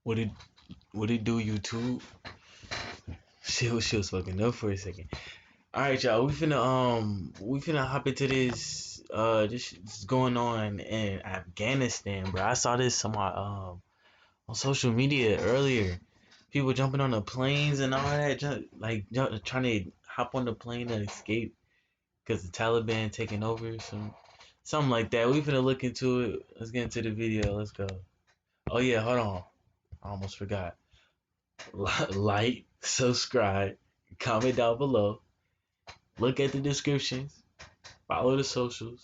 What it what it do, YouTube? She was fucking up for a second. All right, y'all. We finna hop into this shit's going on in Afghanistan, bro. I saw this on social media earlier. People jumping on the planes and all that, trying to hop on the plane and escape because the Taliban taking over, something like that. We finna look into it. Let's get into the video. Let's go. Oh yeah, hold on. I almost forgot. Like, subscribe, comment down below, look at the descriptions, follow the socials.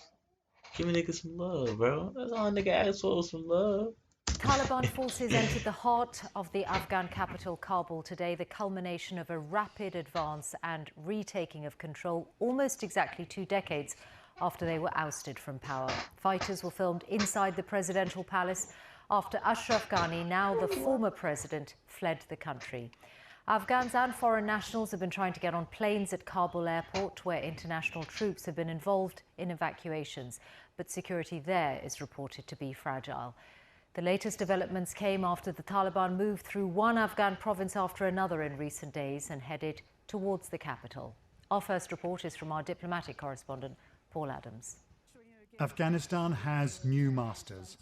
Give a nigga some love, bro. That's all a nigga asks for, some love. Taliban forces entered the heart of the Afghan capital, Kabul, today, the culmination of a rapid advance and retaking of control almost exactly 2 decades after they were ousted from power. Fighters were filmed inside the presidential palace after Ashraf Ghani, now the former president, fled the country. Afghans and foreign nationals have been trying to get on planes at Kabul airport, where international troops have been involved in evacuations, but security there is reported to be fragile. The latest developments came after the Taliban moved through one Afghan province after another in recent days and headed towards the capital. Our first report is from our diplomatic correspondent, Paul Adams. Afghanistan has new masters.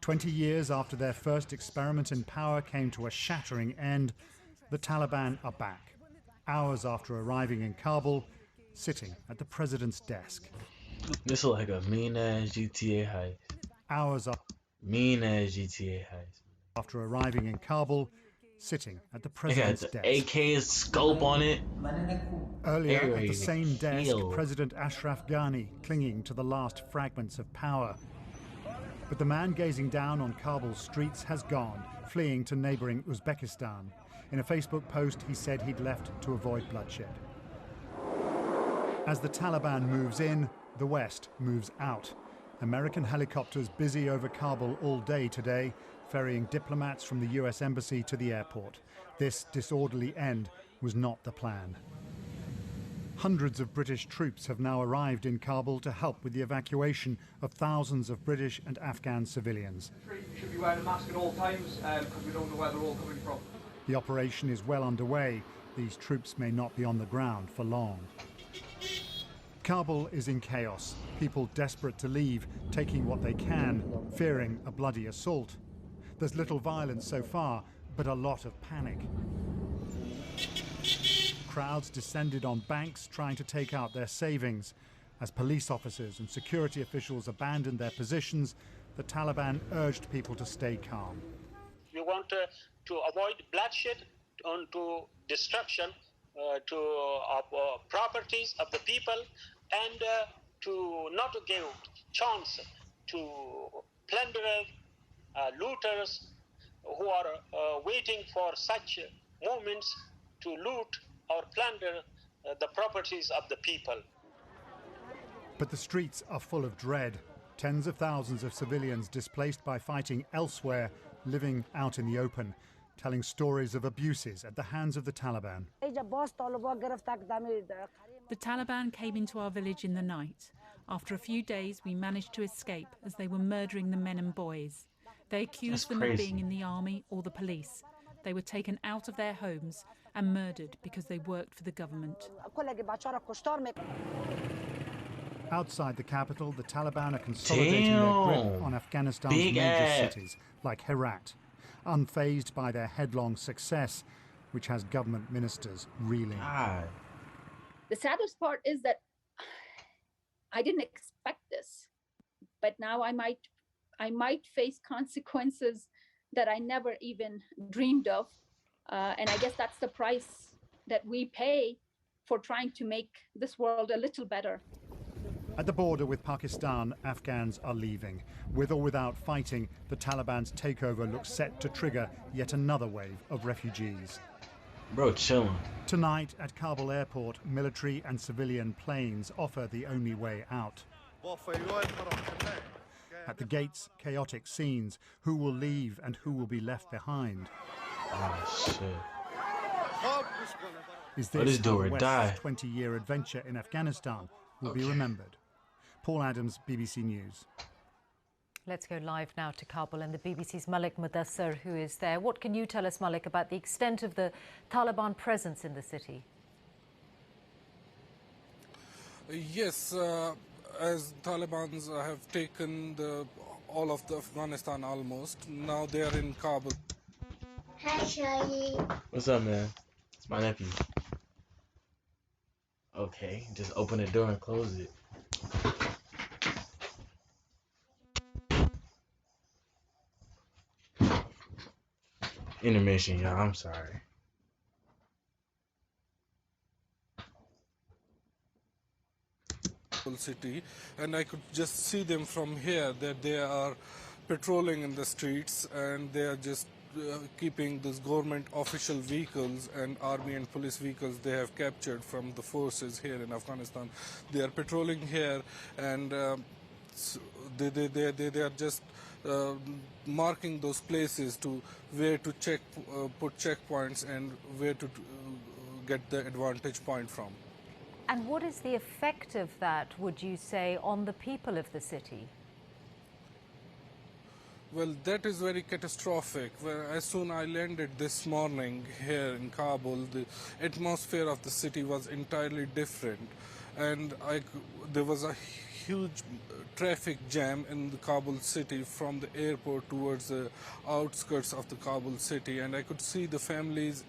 20 years after their first experiment in power came to a shattering end, the Taliban are back. Hours after arriving in Kabul, sitting at the president's desk. This is like a mean ass GTA heist. Hours Mean ass GTA heist. after arriving in Kabul, sitting at the They got president's the desk. AK scope on it. Earlier, They at ready the to same desk, kill. President Ashraf Ghani clinging to the last fragments of power. But the man gazing down on Kabul's streets has gone, fleeing to neighboring Uzbekistan. In a Facebook post, he said he'd left to avoid bloodshed. As the Taliban moves in, the West moves out. American helicopters busy over Kabul all day today, ferrying diplomats from the US Embassy to the airport. This disorderly end was not the plan. Hundreds of British troops have now arrived in Kabul to help with the evacuation of thousands of British and Afghan civilians. You should be wearing a mask at all times because we don't know where they're all coming from. The operation is well underway. These troops may not be on the ground for long. Kabul is in chaos. People desperate to leave, taking what they can, fearing a bloody assault. There's little violence so far, but a lot of panic. Crowds descended on banks trying to take out their savings. As police officers and security officials abandoned their positions, the Taliban urged people to stay calm. We want to avoid bloodshed and to destruction of properties of the people, and to not give chance to plunderers, looters who are waiting for such moments to loot or plunder the properties of the people. But the streets are full of dread. Tens of thousands of civilians displaced by fighting elsewhere, living out in the open, telling stories of abuses at the hands of the Taliban. The Taliban came into our village in the night. After a few days, we managed to escape as they were murdering the men and boys. They accused them of being in the army or the police. They were taken out of their homes and murdered because they worked for the government. Outside the capital, the Taliban are consolidating their grip on Afghanistan's major cities, like Herat, unfazed by their headlong success, which has government ministers reeling. The saddest part is that I didn't expect this, but now I might face consequences that I never even dreamed of. And I guess that's the price that we pay for trying to make this world a little better. At the border with Pakistan, Afghans are leaving. With or without fighting, the Taliban's takeover looks set to trigger yet another wave of refugees. Bro, chillin'. Tonight at Kabul airport, military and civilian planes offer the only way out. At the gates, chaotic scenes. Who will leave and who will be left behind? Oh, shit. Is this do how or the West's die? 20-year adventure in Afghanistan will be remembered? Paul Adams, BBC News. Let's go live now to Kabul and the BBC's Malik Mudassar, who is there. What can you tell us, Malik, about the extent of the Taliban presence in the city? Yes, as Talibans have taken all of the Afghanistan almost. Now they are in Kabul. Hi, Shaggy. What's up, man? It's my nephew. Okay, just open the door and close it. Intermission, y'all. I'm sorry. City, and I could just see them from here that they are patrolling in the streets, and they are just keeping those government official vehicles and army and police vehicles they have captured from the forces here in Afghanistan. They are patrolling here, and they are just marking those places to where to put checkpoints and where to get the advantage point from. And what is the effect of that, would you say, on the people of the city? Well, that is very catastrophic. As soon as I landed this morning here in Kabul, the atmosphere of the city was entirely different. And there was a huge traffic jam in the Kabul city from the airport towards the outskirts of the Kabul city. And I could see the families,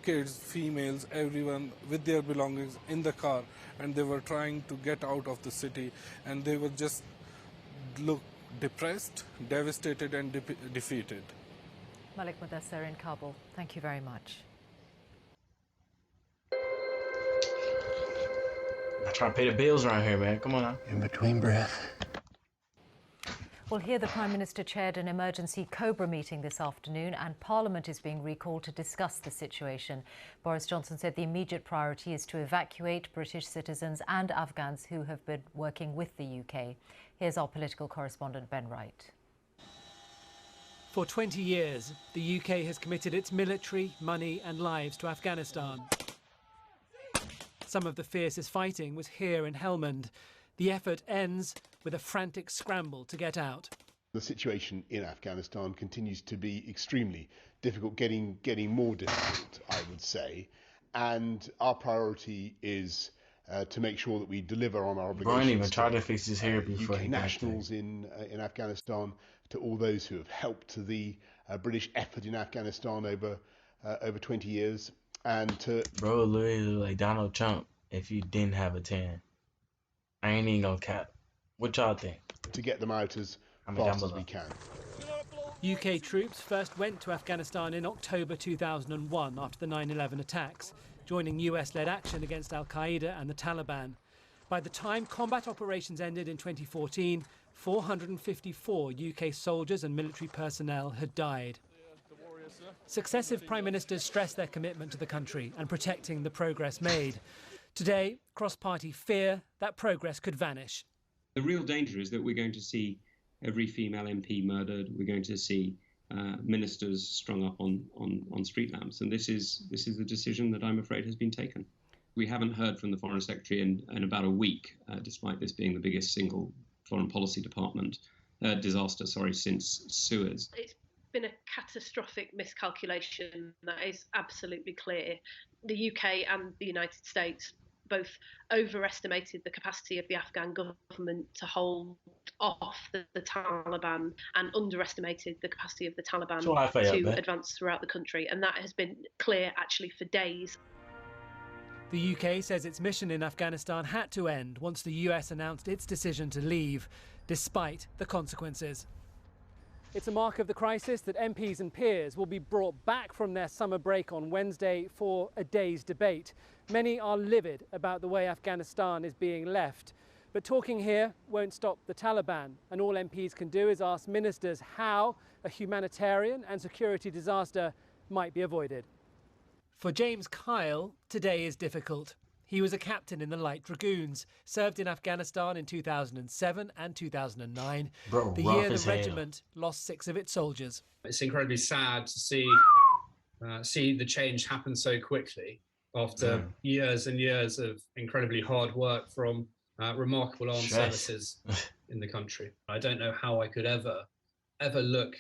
kids, females, everyone with their belongings in the car, and they were trying to get out of the city, and they were just look depressed, devastated, and defeated. Malik Mudassar in Kabul, thank you very much. I'm trying to pay the bills around here, man. Come on now. In between breath. Well, here the Prime Minister chaired an emergency Cobra meeting this afternoon, and Parliament is being recalled to discuss the situation. Boris Johnson said the immediate priority is to evacuate British citizens and Afghans who have been working with the UK. Here's our political correspondent, Ben Wright. For 20 years, the UK has committed its military, money and lives to Afghanistan. Some of the fiercest fighting was here in Helmand. The effort ends with a frantic scramble to get out. The situation in Afghanistan continues to be extremely difficult, getting more difficult, I would say. And our priority is to make sure that we deliver on our obligations. Brian even tried to fix his hair before UK he nationals in Afghanistan, to all those who have helped the British effort in Afghanistan over 20 years, and to Bro, literally look like Donald Trump if you didn't have a tan. I ain't even gonna cap. What y'all think? to get them out as fast as we can. UK troops first went to Afghanistan in October 2001 after the 9/11 attacks, joining US-led action against al-Qaeda and the Taliban. By the time combat operations ended in 2014, 454 UK soldiers and military personnel had died. Successive prime ministers stressed their commitment to the country and protecting the progress made. Today, cross-party fear that progress could vanish. The real danger is that we're going to see every female MP murdered. We're going to see ministers strung up on street lamps, and this is the decision that I'm afraid has been taken. We haven't heard from the Foreign Secretary in about a week, despite this being the biggest single foreign policy department disaster, since Suez. It's been a catastrophic miscalculation. That is absolutely clear. The UK and the United States both overestimated the capacity of the Afghan government to hold off the Taliban and underestimated the capacity of the Taliban to advance throughout the country. And that has been clear actually for days. The UK says its mission in Afghanistan had to end once the US announced its decision to leave, despite the consequences. It's a mark of the crisis that MPs and peers will be brought back from their summer break on Wednesday for a day's debate. Many are livid about the way Afghanistan is being left. But talking here won't stop the Taliban, and all MPs can do is ask ministers how a humanitarian and security disaster might be avoided. For James Kyle, today is difficult. He was a captain in the Light Dragoons, served in Afghanistan in 2007 and 2009, the year the regiment lost 6 of its soldiers. It's incredibly sad to see the change happen so quickly after years and years of incredibly hard work from remarkable armed services in the country. I don't know how I could ever look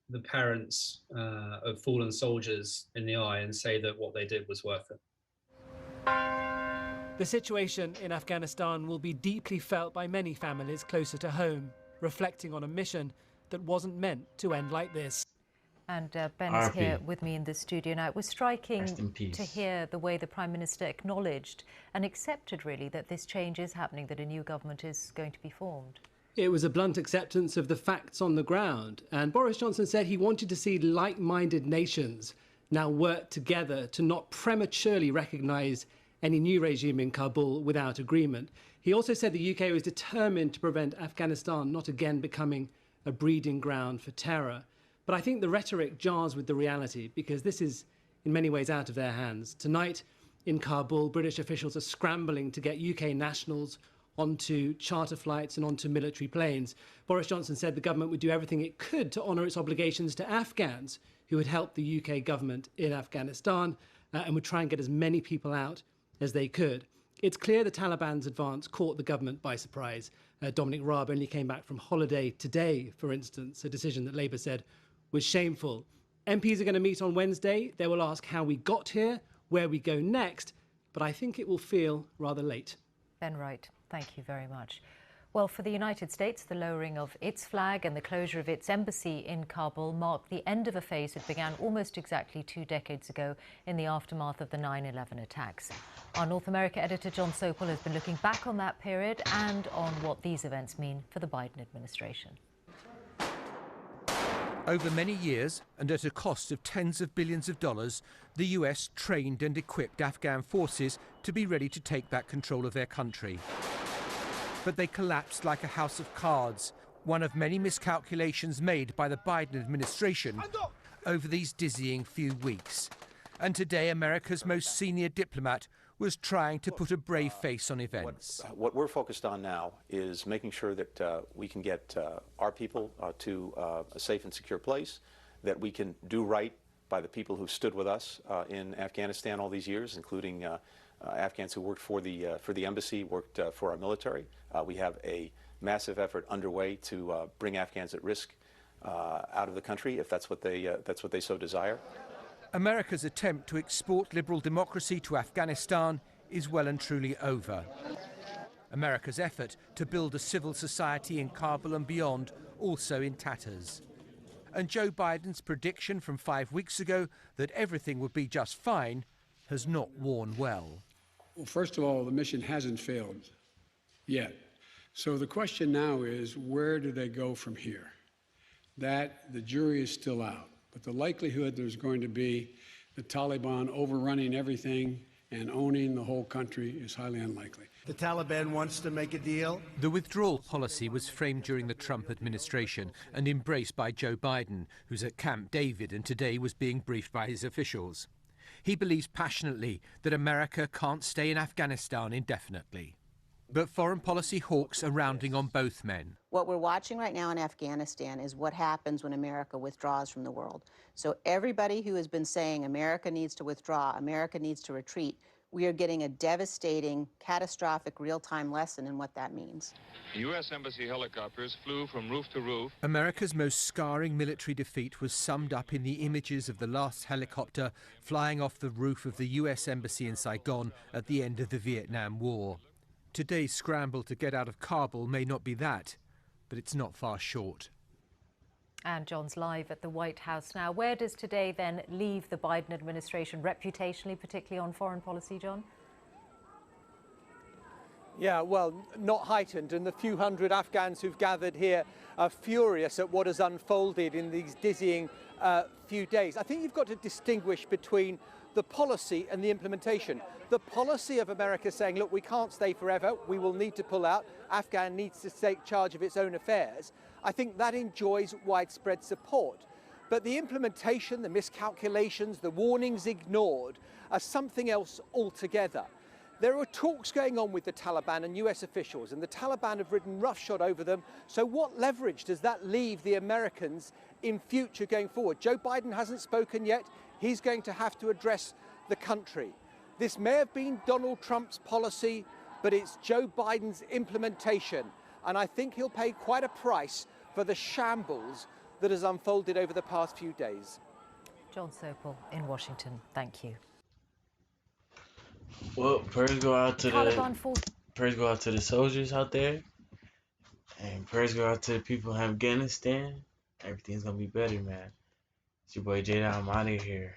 the parents of fallen soldiers in the eye and say that what they did was worth it. The situation in Afghanistan will be deeply felt by many families closer to home, reflecting on a mission that wasn't meant to end like this. And Ben's here with me in the studio now. It was striking to hear the way the Prime Minister acknowledged and accepted, really, that this change is happening, that a new government is going to be formed. It was a blunt acceptance of the facts on the ground. And Boris Johnson said he wanted to see like-minded nations now work together to not prematurely recognise any new regime in Kabul without agreement. He also said the UK was determined to prevent Afghanistan not again becoming a breeding ground for terror. But I think the rhetoric jars with the reality, because this is in many ways out of their hands. Tonight in Kabul, British officials are scrambling to get UK nationals onto charter flights and onto military planes. Boris Johnson said the government would do everything it could to honour its obligations to Afghans who had helped the UK government in Afghanistan and would try and get as many people out as they could. It's clear the Taliban's advance caught the government by surprise. Dominic Raab only came back from holiday today, for instance, a decision that Labour said was shameful. MPs are going to meet on Wednesday. They will ask how we got here, where we go next, but I think it will feel rather late. Ben Wright, thank you very much. Well, for the United States, the lowering of its flag and the closure of its embassy in Kabul marked the end of a phase that began almost exactly 2 decades ago in the aftermath of the 9/11 attacks. Our North America editor, John Sopel, has been looking back on that period and on what these events mean for the Biden administration. Over many years, and at a cost of tens of billions of dollars, the US trained and equipped Afghan forces to be ready to take back control of their country. But they collapsed like a house of cards, one of many miscalculations made by the Biden administration over these dizzying few weeks. And today, America's most senior diplomat was trying to put a brave face on events. What we're focused on now is making sure that we can get our people to a safe and secure place, that we can do right by the people who stood with us in Afghanistan all these years, including Afghans who worked for the embassy, worked for our military. We have a massive effort underway to bring Afghans at risk out of the country, if that's what they so desire. America's attempt to export liberal democracy to Afghanistan is well and truly over. America's effort to build a civil society in Kabul and beyond also in tatters. And Joe Biden's prediction from 5 weeks ago that everything would be just fine has not worn well. Well, first of all, the mission hasn't failed yet. So the question now is, where do they go from here? That the jury is still out. But the likelihood there's going to be the Taliban overrunning everything and owning the whole country is highly unlikely. The Taliban wants to make a deal. The withdrawal policy was framed during the Trump administration and embraced by Joe Biden, who's at Camp David and today was being briefed by his officials. He believes passionately that America can't stay in Afghanistan indefinitely. But foreign policy hawks are rounding on both men. What we're watching right now in Afghanistan is what happens when America withdraws from the world. So everybody who has been saying America needs to withdraw, America needs to retreat, we are getting a devastating, catastrophic, real-time lesson in what that means. U.S. Embassy helicopters flew from roof to roof. America's most scarring military defeat was summed up in the images of the last helicopter flying off the roof of the U.S. Embassy in Saigon at the end of the Vietnam War. Today's scramble to get out of Kabul may not be that, but it's not far short. And John's live at the White House now. Where does today then leave the Biden administration reputationally, particularly on foreign policy, John? Yeah, well, not heightened, and the few hundred Afghans who've gathered here are furious at what has unfolded in these dizzying few days. I think you've got to distinguish between the policy and the implementation. The policy of America saying, look, we can't stay forever, we will need to pull out, Afghan needs to take charge of its own affairs, I think that enjoys widespread support. But the implementation, the miscalculations, the warnings ignored are something else altogether. There are talks going on with the Taliban and US officials, and the Taliban have ridden roughshod over them. So what leverage does that leave the Americans in future going forward? Joe Biden hasn't spoken yet. He's going to have to address the country. This may have been Donald Trump's policy but it's Joe Biden's implementation. And I think he'll pay quite a price for the shambles that has unfolded over the past few days. John Sopel in Washington, thank you. Well, prayers go out to the soldiers out there, and prayers go out to the people in Afghanistan. Everything's gonna be better, man. It's your boy Jdot. I'm out of here.